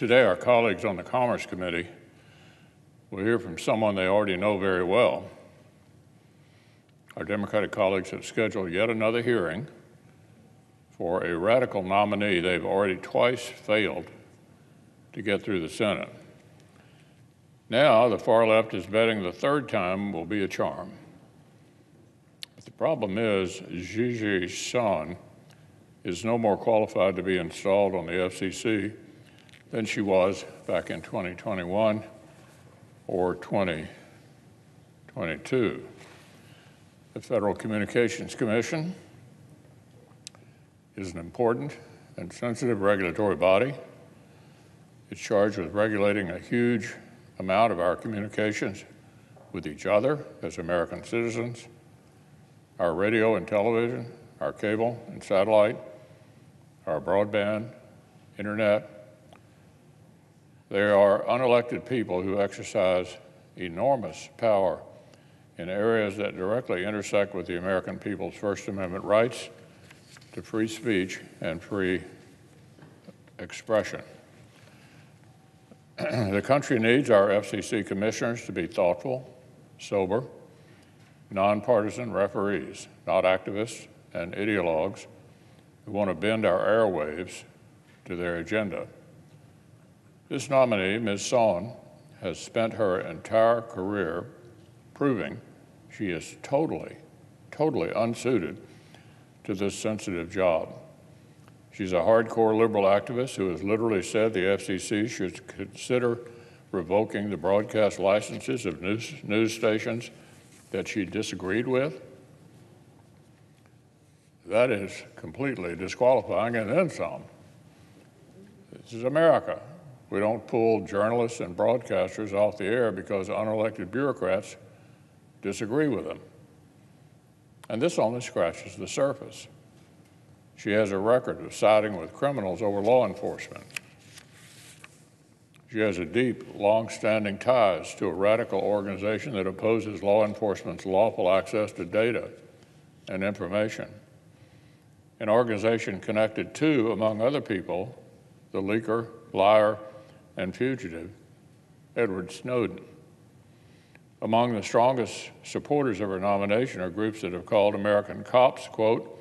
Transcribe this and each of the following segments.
Today, our colleagues on the Commerce Committee will hear from someone they already know very well. Our Democratic colleagues have scheduled yet another hearing for a radical nominee they've already twice failed to get through the Senate. Now, the far left is betting the third time will be a charm. But the problem is, Gigi Sohn is no more qualified to be installed on the FCC than she was back in 2021 or 2022. The Federal Communications Commission is an important and sensitive regulatory body. It's charged with regulating a huge amount of our communications with each other as American citizens, our radio and television, our cable and satellite, our broadband, internet. There are unelected people who exercise enormous power in areas that directly intersect with the American people's First Amendment rights to free speech and free expression. The country needs our FCC commissioners to be thoughtful, sober, nonpartisan referees, not activists and ideologues who want to bend our airwaves to their agenda. This nominee, Ms. Sohn, has spent her entire career proving she is totally unsuited to this sensitive job. She's a hardcore liberal activist who has literally said the FCC should consider revoking the broadcast licenses of news stations that she disagreed with. That is completely disqualifying, and then some. This is America. We don't pull journalists and broadcasters off the air because unelected bureaucrats disagree with them. And this only scratches the surface. She has a record of siding with criminals over law enforcement. She has a deep, long-standing ties to a radical organization that opposes law enforcement's lawful access to data and information. An organization connected to, among other people, the leaker, liar, and fugitive, Edward Snowden. Among the strongest supporters of her nomination are groups that have called American cops, quote,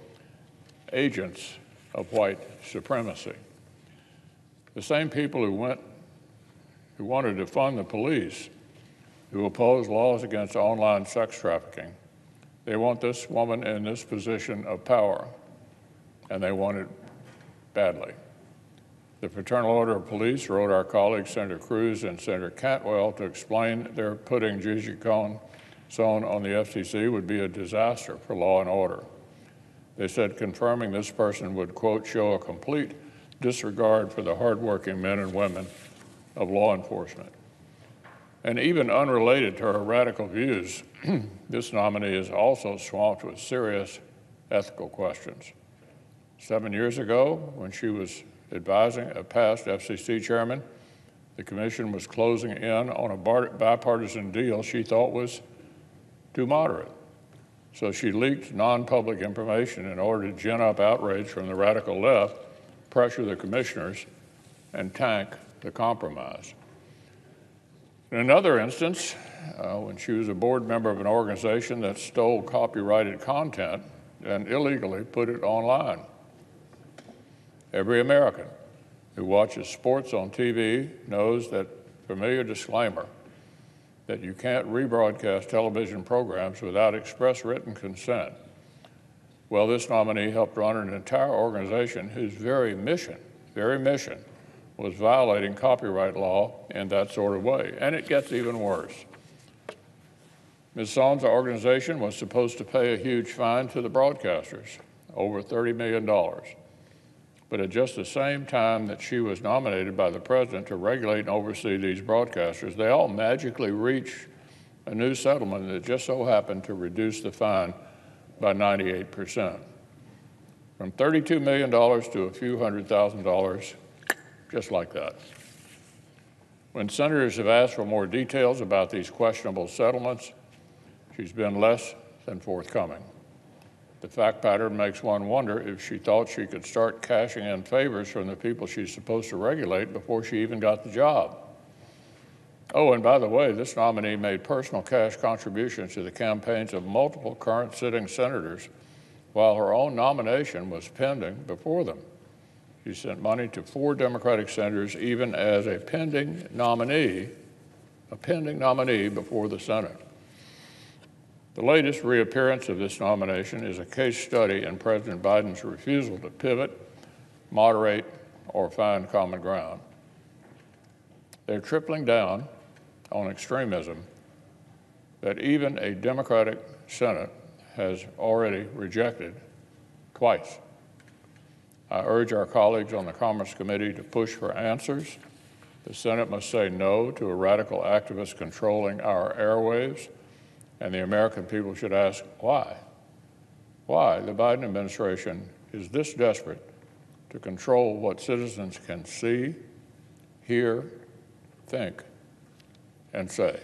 agents of white supremacy. The same people who wanted to fund the police, who oppose laws against online sex trafficking, they want this woman in this position of power, and they want it badly. The Fraternal Order of Police wrote our colleagues, Senator Cruz and Senator Cantwell, to explain their putting Gigi Sohn on the FCC would be a disaster for law and order. They said confirming this person would, quote, show a complete disregard for the hardworking men and women of law enforcement. And even unrelated to her radical views, this nominee is also swamped with serious ethical questions. 7 years ago, when she was advising a past FCC chairman, the commission was closing in on a bipartisan deal she thought was too moderate. So she leaked non-public information in order to gin up outrage from the radical left, pressure the commissioners, and tank the compromise. In another instance, when she was a board member of an organization that stole copyrighted content and illegally put it online. Every American who watches sports on TV knows that familiar disclaimer that you can't rebroadcast television programs without express written consent. Well, this nominee helped run an entire organization whose very mission was violating copyright law in that sort of way. And it gets even worse. Ms. Sohn's organization was supposed to pay a huge fine to the broadcasters, over $30 million. But at just the same time that she was nominated by the president to regulate and oversee these broadcasters, they all magically reached a new settlement that just so happened to reduce the fine by 98%. From $32 million to a few $100,000, just like that. When senators have asked for more details about these questionable settlements, she's been less than forthcoming. The fact pattern makes one wonder if she thought she could start cashing in favors from the people she's supposed to regulate before she even got the job. Oh, and by the way, this nominee made personal cash contributions to the campaigns of multiple current sitting senators while her own nomination was pending before them. She sent money to 4 Democratic senators even as a pending nominee before the Senate. The latest reappearance of this nomination is a case study in President Biden's refusal to pivot, moderate, or find common ground. They're tripling down on extremism that even a Democratic Senate has already rejected twice. I urge our colleagues on the Commerce Committee to push for answers. The Senate must say no to a radical activist controlling our airwaves, and the American people should ask why. Why the Biden administration is this desperate to control what citizens can see, hear, think, and say.